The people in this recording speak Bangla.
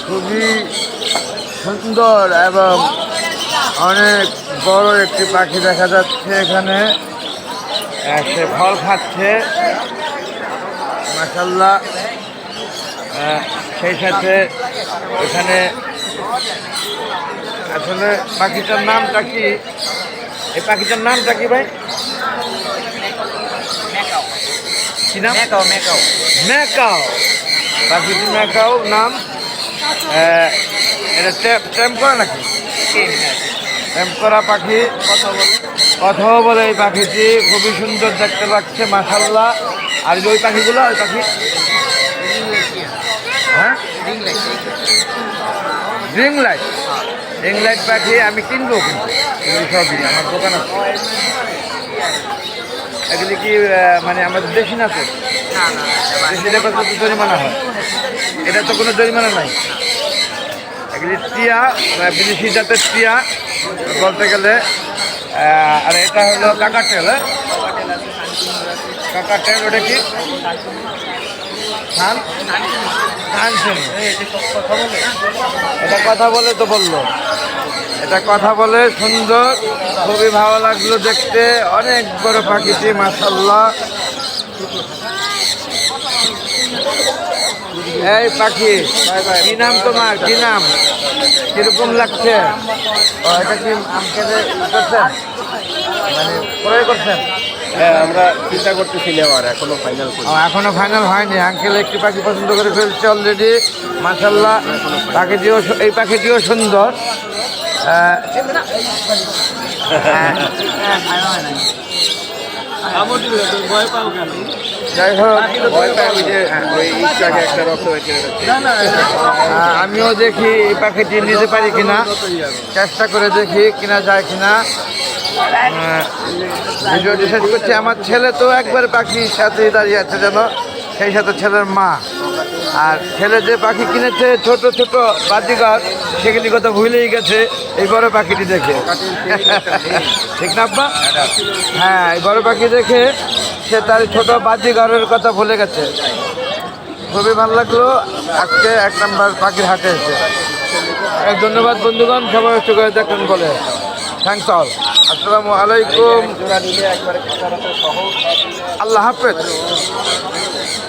খুবই সুন্দর এবং অনেক বড় একটি পাখি দেখা যাচ্ছে এখানে। সে ফল খাচ্ছে মাশাআল্লাহ। সেই সাথে এখানে আসলে পাখিটার নামটা কি? এই পাখিটার নামটা কি ভাই? কি নাম? ম্যাকাও। পাখিটি ম্যাকাও নাম। এটা ট্যাম্প করা নাকি? ট্যাম্প করা পাখি। কথাও বলে এই পাখিটি। খুবই সুন্দর দেখতে লাগছে মাশাআল্লাহ। আর ওই পাখিগুলো, ওই পাখি হ্যাঁ রিং লাইট। রিং লাইট পাখি আমি কিনবো, কিন্তু সবই আমার দোকান আছে। এগুলি কি মানে আমাদের দেশি না? তো দেশিটা কত জরিমানা হয়? এটা তো কোনো জরিমানা নাই। এগুলি টিয়া, বিদেশি জাতের টিয়া বলতে গেলে। আর এটা হলো কাকাটেল। কাকাটেল ওটা কি? এটা কথা বলে তো বললো, এটা কথা বলে সুন্দর। খুবই ভালো লাগলো দেখতে। অনেক বড় পাখিটি মাশাআল্লাহ। এই পাখি কি নাম তোমার? কি নাম? কিরকম লাগছে? এটা কি আমকে করছেন, মানে ক্রয় করছেন? হ্যাঁ, আমরা চিন্তা করতেছি নেওয়ার, এখনো ফাইনাল করি। এখনো ফাইনাল হয়নি। আঙ্কেল একটি পাখি পছন্দ করে ফেলছে অলরেডি মাশাআল্লাহ। পাখিটিও, এই পাখিটিও সুন্দর। যাই হোক, আমিও দেখি এই পাখিটি নিতে পারি কিনা, চেষ্টা করে দেখি কিনা যায় কিনা। ভিডিওটি শেষ করছি। আমার ছেলে তো একবার পাখির সাথে দাঁড়িয়ে আছে যেন, সেই সাথে ছেলের মা। আর ছেলে যে পাখি কিনেছে ছোট ছোট বাজিঘর, সেগুলি কথা ভুলেই গেছে এই বড় পাখিটি দেখে। ঠিক না আব্বা? হ্যাঁ, এই বড় পাখি দেখে সে তার ছোট বাজিঘরের কথা ভুলে গেছে। খুবই ভালো লাগলো আজকে 1 নম্বর পাখির হাটে এসে। ধন্যবাদ বন্ধুগণ, সবাই একটু করে দেখেন বলে। Thanks all. আসসালামু আলাইকুম। আল্লাহ হাফেজ।